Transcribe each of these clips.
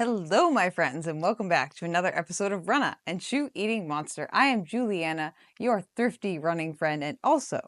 Hello, my friends, and welcome back to another episode of RUNNAH and Shoe Eating Monster. I am Juliana, your thrifty running friend, and also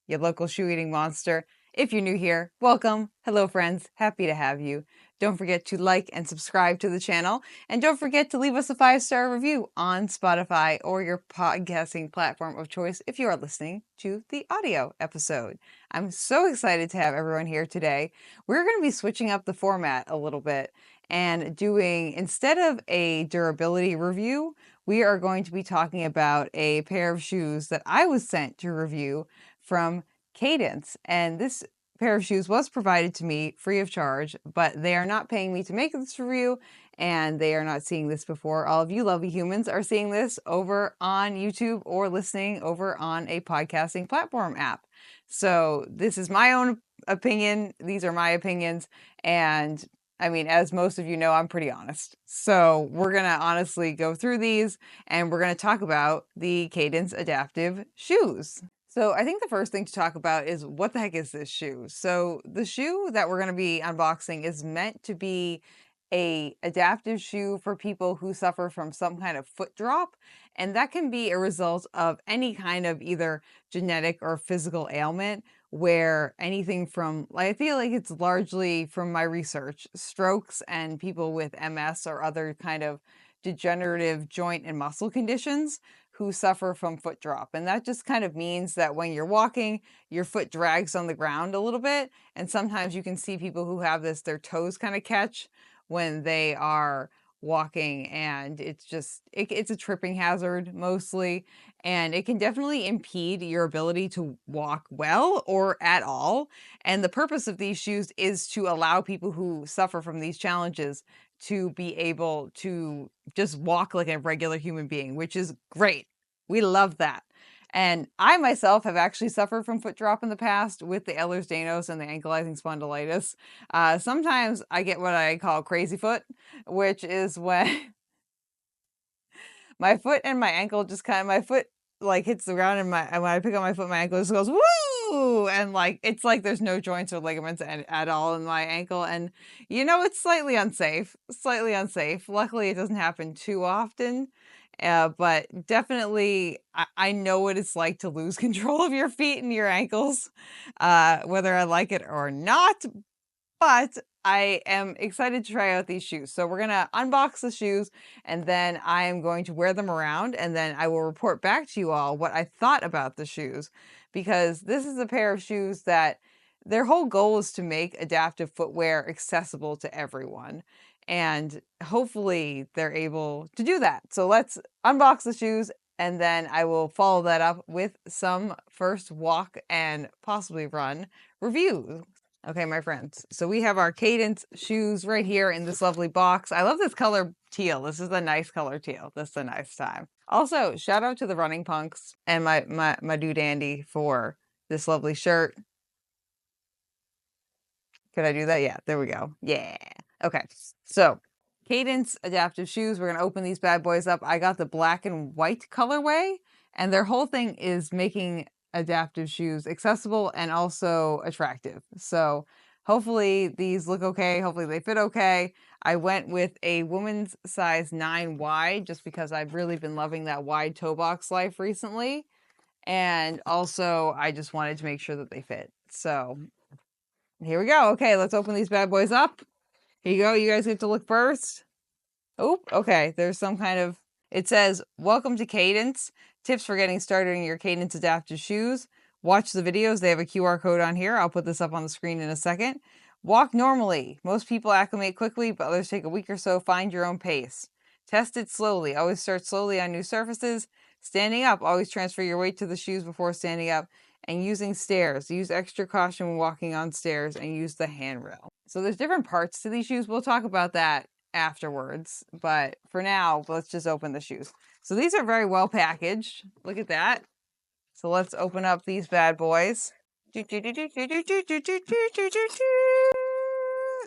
your local shoe eating monster. If you're new here, welcome. Hello, friends. Happy to have you. Don't forget to like and subscribe to the channel, and don't forget to leave us a 5-star review on Spotify or your podcasting platform of choice if you are listening to the audio episode. I'm so excited to have everyone here today. We're going to be switching up the format a little bit and doing, instead of a durability review, we are going to be talking about a pair of shoes that I was sent to review from Cadence. And this pair of shoes was provided to me free of charge, but they are not paying me to make this review, and they are not seeing this before all of you lovely humans are seeing this over on YouTube or listening over on a podcasting platform app. So this is my own opinion. These are my opinions. And I mean, as most of you know, I'm pretty honest. So we're going to honestly go through these, and we're going to talk about the Cadence Adaptive Shoes. So I think the first thing to talk about is, what the heck is this shoe? So the shoe that we're going to be unboxing is meant to be a adaptive shoe for people who suffer from some kind of foot drop. And that can be a result of any kind of either genetic or physical ailment, where anything from, I feel like it's largely from my research, strokes and people with MS or other kind of degenerative joint and muscle conditions who suffer from foot drop. And that just kind of means that when you're walking, your foot drags on the ground a little bit. And sometimes you can see people who have this, their toes kind of catch when they are walking, and it's just, it's a tripping hazard mostly, and it can definitely impede your ability to walk well or at all. And the purpose of these shoes is to allow people who suffer from these challenges to be able to just walk like a regular human being, which is great. We love that. And I myself have actually suffered from foot drop in the past with the Ehlers-Danlos and the ankylosing spondylitis. Sometimes I get what I call crazy foot, which is when my foot and my ankle just kind of, my foot like hits the ground, and when I pick up my foot, my ankle just goes woo, and like it's like there's no joints or ligaments at all in my ankle, and it's slightly unsafe. Luckily, it doesn't happen too often. But definitely, I know what it's like to lose control of your feet and your ankles, whether I like it or not. But I am excited to try out these shoes. So we're going to unbox the shoes, and then I am going to wear them around, and then I will report back to you all what I thought about the shoes, because this is a pair of shoes that their whole goal is to make adaptive footwear accessible to everyone. And hopefully they're able to do that. So let's unbox the shoes, and then I will follow that up with some first walk and possibly run reviews. Okay, my friends, so we have our Cadence shoes right here in this lovely box. I love this color teal. This is a nice color teal. This is a nice time. Also, shout out to the running punks and my dude Andy for this lovely shirt. Could I do that? Yeah, there we go. Yeah. Okay, so Cadence Adaptive Shoes. We're going to open these bad boys up. I got the black and white colorway, and their whole thing is making adaptive shoes accessible and also attractive. So hopefully these look okay. Hopefully they fit okay. I went with a woman's size 9 wide just because I've really been loving that wide toe box life recently. And also I just wanted to make sure that they fit. So here we go. Okay, let's open these bad boys up. Here you go. You guys get to look first. Oh, okay. There's some kind of, it says, welcome to Cadence. Tips for getting started in your Cadence Adaptive Shoes. Watch the videos. They have a QR code on here. I'll put this up on the screen in a second. Walk normally. Most people acclimate quickly, but others take a week or so. Find your own pace. Test it slowly. Always start slowly on new surfaces. Standing up. Always transfer your weight to the shoes before standing up. And using stairs. Use extra caution when walking on stairs, and use the handrail. So there's different parts to these shoes. We'll talk about that afterwards, but for now, let's just open the shoes. So these are very well packaged. Look at that. So let's open up these bad boys. There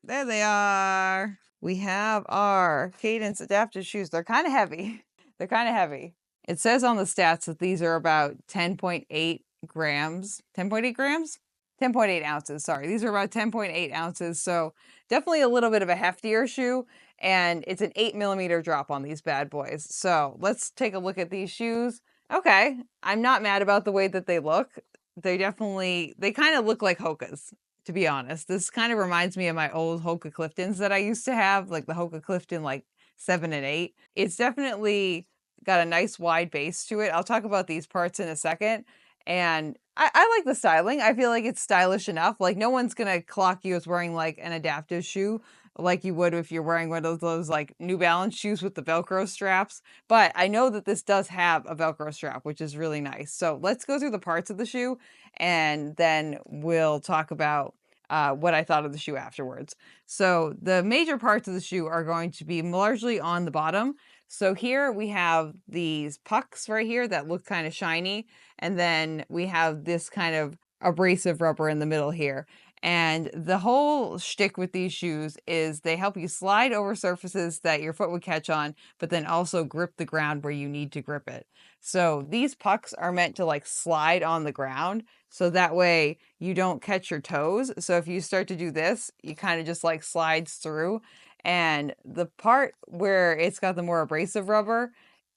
they are. We have our Cadence Adaptive Shoes. They're kind of heavy. They're kind of heavy. It says on the stats that these are about 10.8 grams. 10.8 grams? 10.8 ounces, sorry. These are about 10.8 ounces, so definitely a little bit of a heftier shoe, and it's an 8mm drop on these bad boys. So let's take a look at these shoes. Okay, I'm not mad about the way that they look. They kind of look like Hoka's, to be honest. This kind of reminds me of my old Hoka Cliftons that I used to have, like the Hoka Clifton like 7 and 8. It's definitely got a nice wide base to it. I'll talk about these parts in a second. And I like the styling. I feel like it's stylish enough. Like no one's gonna clock you as wearing like an adaptive shoe like you would if you're wearing one of those like New Balance shoes with the Velcro straps. But I know that this does have a Velcro strap, which is really nice. So let's go through the parts of the shoe and then we'll talk about what I thought of the shoe afterwards. So the major parts of the shoe are going to be largely on the bottom. So here we have these pucks right here that look kind of shiny. And then we have this kind of abrasive rubber in the middle here. And the whole shtick with these shoes is they help you slide over surfaces that your foot would catch on, but then also grip the ground where you need to grip it. So these pucks are meant to like slide on the ground. So that way you don't catch your toes. So if you start to do this, you kind of just like slides through. And the part where it's got the more abrasive rubber,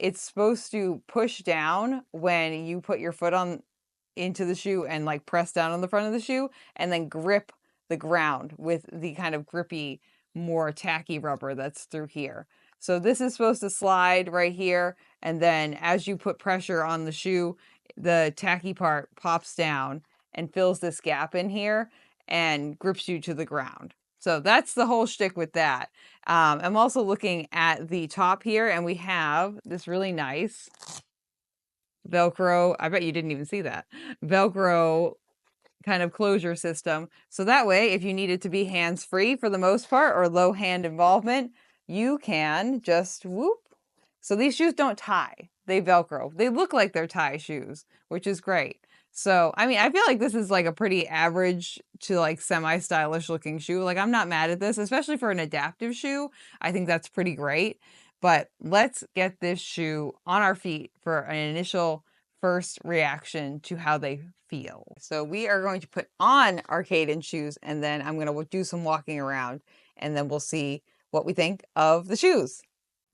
it's supposed to push down when you put your foot on into the shoe and like press down on the front of the shoe and then grip the ground with the kind of grippy, more tacky rubber that's through here. So this is supposed to slide right here. And then as you put pressure on the shoe, the tacky part pops down and fills this gap in here and grips you to the ground. So that's the whole shtick with that. I'm also looking at the top here and we have this really nice Velcro. I bet you didn't even see that. Velcro kind of closure system. So that way, if you need it to be hands-free for the most part or low hand involvement, you can just whoop. So these shoes don't tie. They Velcro. They look like they're tie shoes, which is great. So, I mean, I feel like this is like a pretty average to like semi-stylish looking shoe. Like I'm not mad at this, especially for an adaptive shoe. I think that's pretty great. But let's get this shoe on our feet for an initial first reaction to how they feel. So we are going to put on our Cadence shoes and then I'm going to do some walking around and then we'll see what we think of the shoes.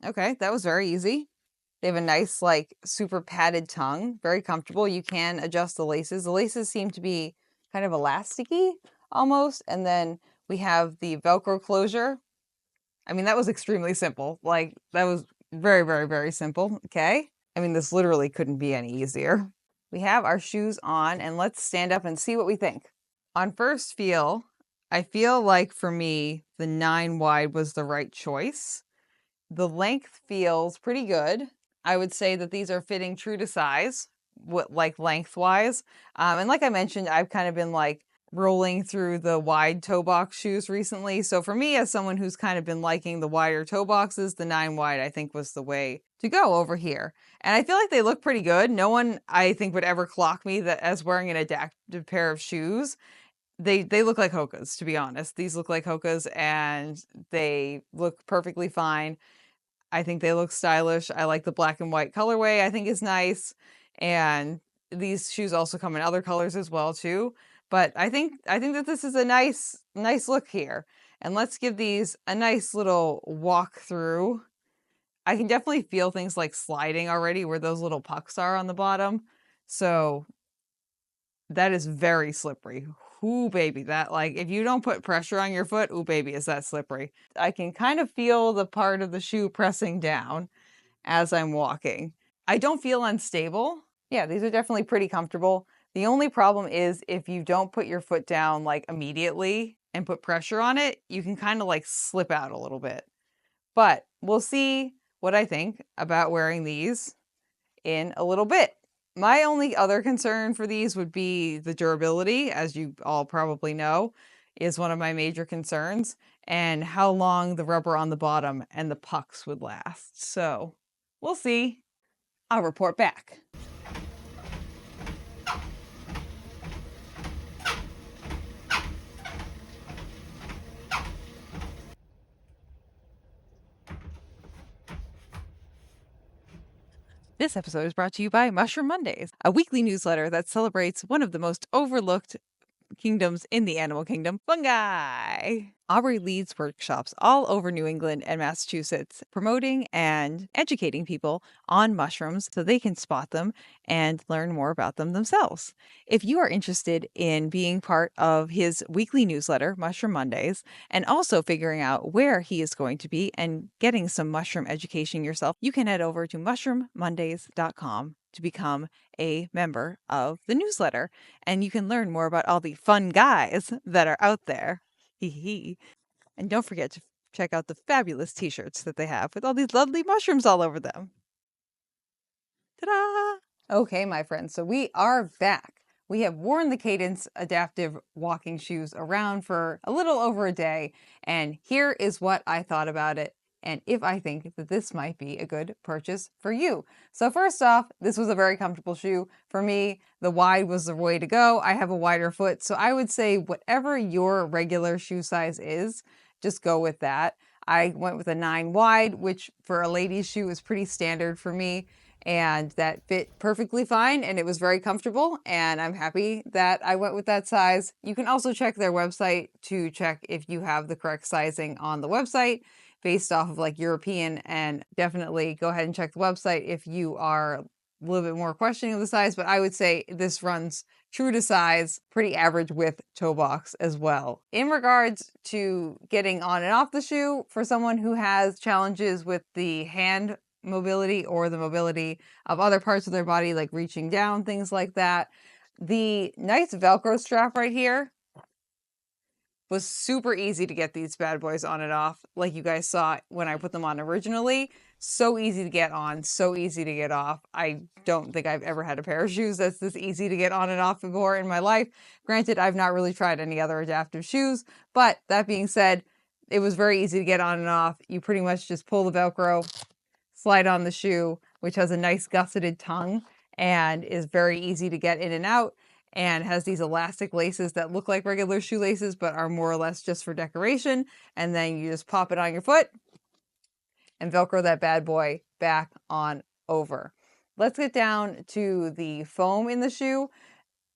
Okay, that was very easy. They have a nice, like, super padded tongue, very comfortable. You can adjust the laces. The laces seem to be kind of elasticy almost. And then we have the Velcro closure. I mean, that was extremely simple. Like, that was very, very, very simple. Okay. I mean, this literally couldn't be any easier. We have our shoes on and let's stand up and see what we think. On first feel, I feel like for me, the 9 wide was the right choice. The length feels pretty good. I would say that these are fitting true to size, like lengthwise. And like I mentioned, I've kind of been like rolling through the wide toe box shoes recently. So for me, as someone who's kind of been liking the wider toe boxes, the 9 wide, I think was the way to go over here. And I feel like they look pretty good. No one, I think, would ever clock me that as wearing an adaptive pair of shoes. They look like Hoka's, to be honest. These look like Hoka's and they look perfectly fine. I think they look stylish. I like the black and white colorway. I think is nice. And these shoes also come in other colors as well too. But I think that this is a nice look here. And let's give these a nice little walk through. I can definitely feel things like sliding already where those little pucks are on the bottom. So that is very slippery. Ooh, baby, that like, if you don't put pressure on your foot, ooh, baby, is that slippery. I can kind of feel the part of the shoe pressing down as I'm walking. I don't feel unstable. Yeah, these are definitely pretty comfortable. The only problem is if you don't put your foot down like immediately and put pressure on it, you can kind of like slip out a little bit. But we'll see what I think about wearing these in a little bit. My only other concern for these would be the durability, as you all probably know, is one of my major concerns, and how long the rubber on the bottom and the pucks would last. So we'll see. I'll report back. This episode is brought to you by Mushroom Mondays, a weekly newsletter that celebrates one of the most overlooked kingdoms in the animal kingdom, fungi. Aubrey leads workshops all over New England and Massachusetts, promoting and educating people on mushrooms so they can spot them and learn more about them themselves. If you are interested in being part of his weekly newsletter, Mushroom Mondays, and also figuring out where he is going to be and getting some mushroom education yourself, you can head over to mushroommondays.com to become a member of the newsletter, and you can learn more about all the fun guys that are out there. And don't forget to check out the fabulous t-shirts that they have with all these lovely mushrooms all over them. Ta-da! Okay, my friends, so we are back. We have worn the Cadence Adaptive walking shoes around for a little over a day, and here is what I thought about it, and if I think that this might be a good purchase for you. So first off, this was a very comfortable shoe. For me, the wide was the way to go. I have a wider foot, so I would say whatever your regular shoe size is, just go with that. I went with a 9 wide, which for a lady's shoe is pretty standard for me, and that fit perfectly fine, and it was very comfortable, and I'm happy that I went with that size. You can also check their website to check if you have the correct sizing on the website based off of like European, and definitely go ahead and check the website if you are a little bit more questioning of the size, but I would say this runs true to size, pretty average width toe box as well. In regards to getting on and off the shoe, for someone who has challenges with the hand mobility or the mobility of other parts of their body, like reaching down, things like that, the nice Velcro strap right here was super easy to get these bad boys on and off, like you guys saw when I put them on originally. So easy to get on, so easy to get off. I don't think I've ever had a pair of shoes that's this easy to get on and off before in my life. Granted, I've not really tried any other adaptive shoes, but that being said, it was very easy to get on and off. You pretty much just pull the Velcro, slide on the shoe, which has a nice gusseted tongue and is very easy to get in and out, and has these elastic laces that look like regular shoelaces but are more or less just for decoration. And then you just pop it on your foot and Velcro that bad boy back on over. Let's get down to the foam in the shoe.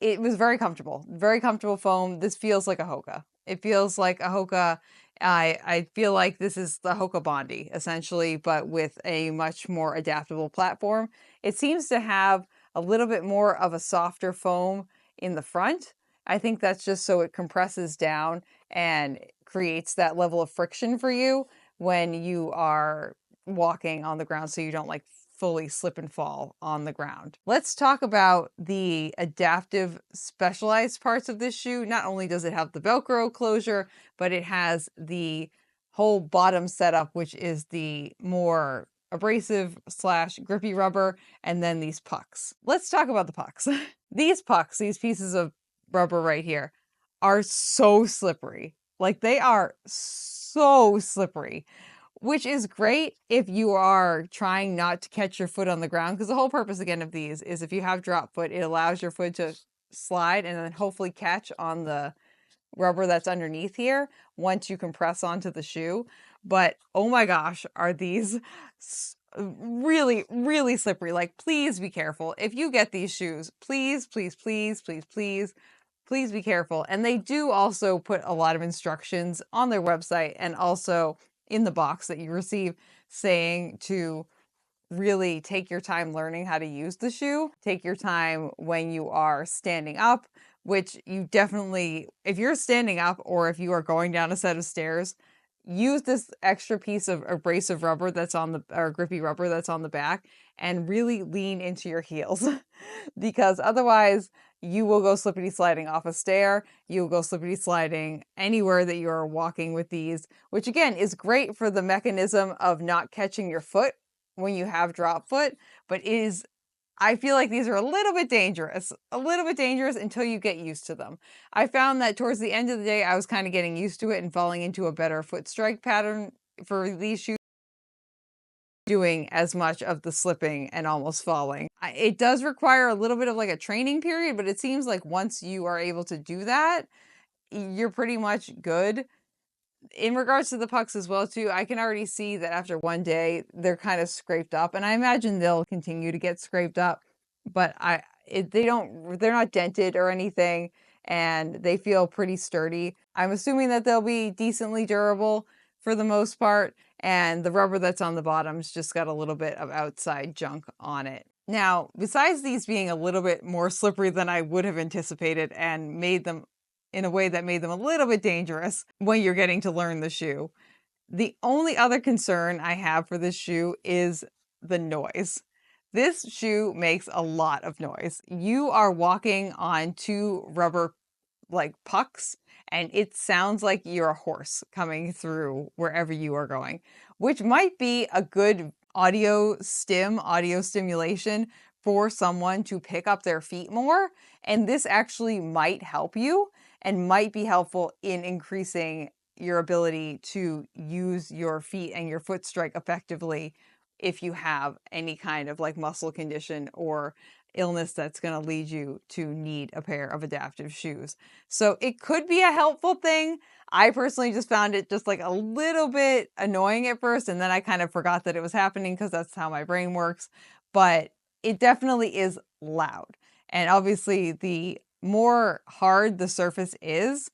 It was very comfortable foam. This feels like a Hoka. It feels like a Hoka. I feel like this is the Hoka Bondi, essentially, but with a much more adaptable platform. It seems to have a little bit more of a softer foam in the front. I think that's just so it compresses down and creates that level of friction for you when you are walking on the ground, so you don't like fully slip and fall on the ground. Let's talk about the adaptive specialized parts of this shoe. Not only does it have the Velcro closure, but it has the whole bottom setup, which is the more abrasive slash grippy rubber, and then these pucks. Let's talk about the pucks. These pucks, these pieces of rubber right here, are so slippery. Like, they are so slippery, which is great if you are trying not to catch your foot on the ground, because the whole purpose again of these is if you have drop foot, it allows your foot to slide and then hopefully catch on the rubber that's underneath here once you compress onto the shoe. But oh my gosh, are these really, really slippery. Like, please be careful. If you get these shoes, please, please, please, please, please, please be careful. And they do also put a lot of instructions on their website and also in the box that you receive, saying to really take your time learning how to use the shoe. Take your time when you are standing up, which you definitely, if you're standing up or if you are going down a set of stairs, use this extra piece of abrasive rubber that's on the, or grippy rubber that's on the back, and really lean into your heels because otherwise you will go slippity sliding off a stair. You will go slippity sliding anywhere that you are walking with these, which again is great for the mechanism of not catching your foot when you have drop foot, but is, I feel like these are a little bit dangerous until you get used to them. I found that towards the end of the day, I was kind of getting used to it and falling into a better foot strike pattern for these shoes, doing as much of the slipping and almost falling. It does require a little bit of like a training period, but it seems like once you are able to do that, you're pretty much good. In regards to the pucks as well too, I can already see that after one day they're kind of scraped up, and I imagine they'll continue to get scraped up, but they're not dented or anything. and they feel pretty sturdy. I'm assuming that they'll be decently durable for the most part, and the rubber that's on the bottom's just got a little bit of outside junk on it. Now, besides these being a little bit more slippery than I would have anticipated and made them in a way that made them a little bit dangerous when you're getting to learn the shoe, the only other concern I have for this shoe is the noise. This shoe makes a lot of noise. You are walking on two rubber like pucks, and it sounds like you're a horse coming through wherever you are going, which might be a good audio stimulation for someone to pick up their feet more. And this actually might help you and might be helpful in increasing your ability to use your feet and your foot strike effectively if you have any kind of like muscle condition or illness that's going to lead you to need a pair of adaptive shoes. So it could be a helpful thing. I personally just found it just like a little bit annoying at first, and then I kind of forgot that it was happening because that's how my brain works. But it definitely is loud. And obviously, the more hard the surface is,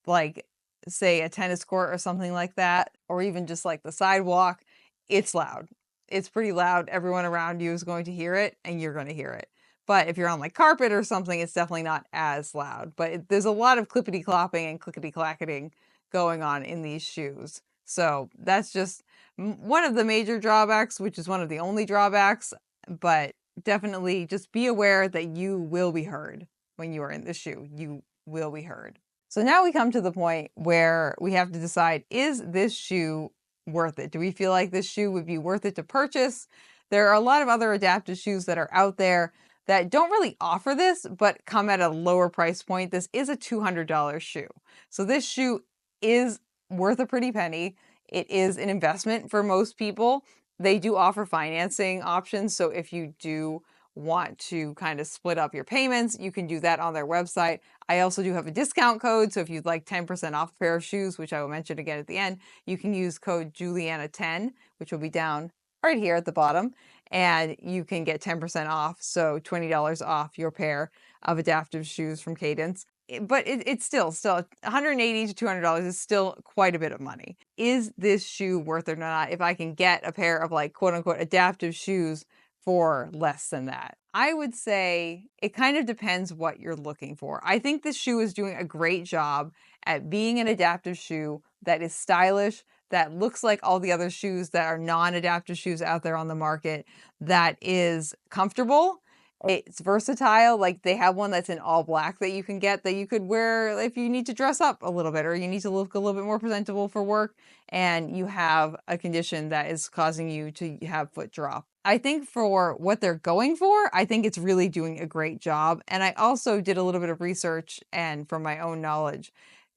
like say a tennis court or something like that, or even just like the sidewalk, it's loud. It's pretty loud. Everyone around you is going to hear it, and you're going to hear it. But if you're on like carpet or something, it's definitely not as loud. But there's a lot of clippity clopping and clickety clacketing going on in these shoes. So that's just one of the major drawbacks, which is one of the only drawbacks. But definitely just be aware that you will be heard when you are in the shoe. You will be heard. So now we come to the point where we have to decide, is this shoe worth it? Do we feel like this shoe would be worth it to purchase? There are a lot of other adaptive shoes that are out there that don't really offer this, but come at a lower price point. This is a $200 shoe. So this shoe is worth a pretty penny. It is an investment for most people. They do offer financing options. So if you do want to kind of split up your payments, you can do that on their website. I also do have a discount code. So if you'd like 10% off a pair of shoes, which I will mention again at the end, you can use code Juliana10, which will be down right here at the bottom, and you can get 10% off. So $20 off your pair of adaptive shoes from Cadence. But it's still $180 to $200 is still quite a bit of money. Is this shoe worth it or not? If I can get a pair of like quote unquote adaptive shoes for less than that, I would say it kind of depends what you're looking for. I think this shoe is doing a great job at being an adaptive shoe that is stylish, that looks like all the other shoes that are non-adaptive shoes out there on the market, that is comfortable. It's versatile. Like they have one that's in all black that you can get that you could wear if you need to dress up a little bit or you need to look a little bit more presentable for work and you have a condition that is causing you to have foot drop. I think for what they're going for, I think it's really doing a great job. And I also did a little bit of research and from my own knowledge,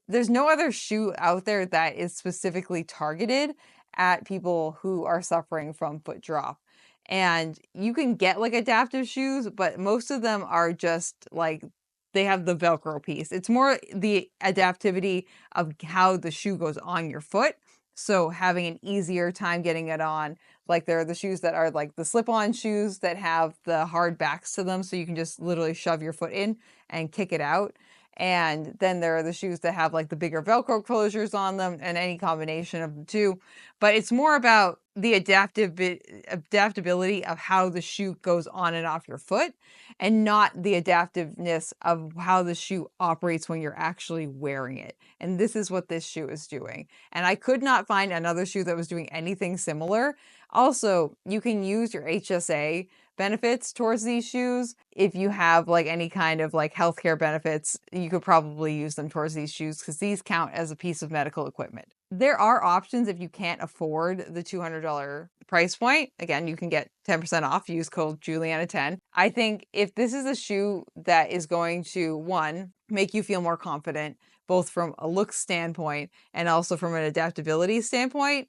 there's no other shoe out there that is specifically targeted at people who are suffering from foot drop. And you can get like adaptive shoes, but most of them are just like they have the Velcro piece. It's more the adaptivity of how the shoe goes on your foot. So having an easier time getting it on. Like there are the shoes that are like the slip-on shoes that have the hard backs to them. So you can just literally shove your foot in and kick it out. And then there are the shoes that have like the bigger Velcro closures on them and any combination of the two. But it's more about the adaptability of how the shoe goes on and off your foot and not the adaptiveness of how the shoe operates when you're actually wearing it. And this is what this shoe is doing. And I could not find another shoe that was doing anything similar. Also, you can use your HSA benefits towards these shoes. If you have like any kind of like healthcare benefits, you could probably use them towards these shoes because these count as a piece of medical equipment. There are options if you can't afford the $200 price point. Again, you can get 10% off. Use code Juliana10. I think if this is a shoe that is going to, one, make you feel more confident, both from a look standpoint and also from an adaptability standpoint,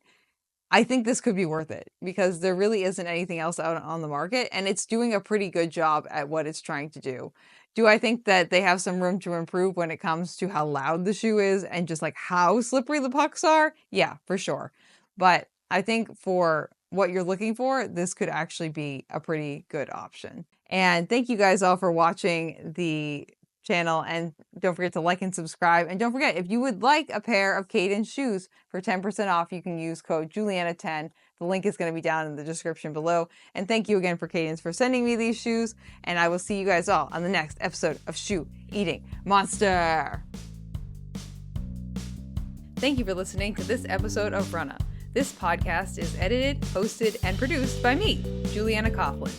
I think this could be worth it because there really isn't anything else out on the market and it's doing a pretty good job at what it's trying to do. Do I think that they have some room to improve when it comes to how loud the shoe is and just like how slippery the pucks are? Yeah, for sure. But I think for what you're looking for, this could actually be a pretty good option. And thank you guys all for watching the channel, and don't forget to like and subscribe. And don't forget, if you would like a pair of Cadence shoes for 10% off, you can use code Juliana10. The link is going to be down in the description below. And thank you again for Cadence for sending me these shoes. And I will see you guys all on the next episode of Shoe Eating Monster. Thank you for listening to this episode of RUNNAH. This podcast is edited, hosted, and produced by me, Juliana Coughlin.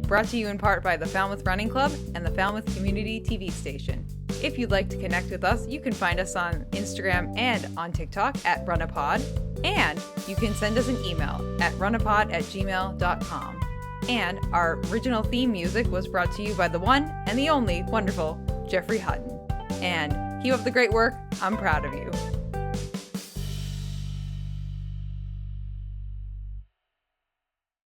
Brought to you in part by the Falmouth Running Club and the Falmouth Community TV station. If you'd like to connect with us, you can find us on Instagram and on TikTok at RUNNAHPod, and you can send us an email at runnahpod@gmail.com. And our original theme music was brought to you by the one and the only wonderful Jeffrey Hutton. And keep up the great work. I'm proud of you.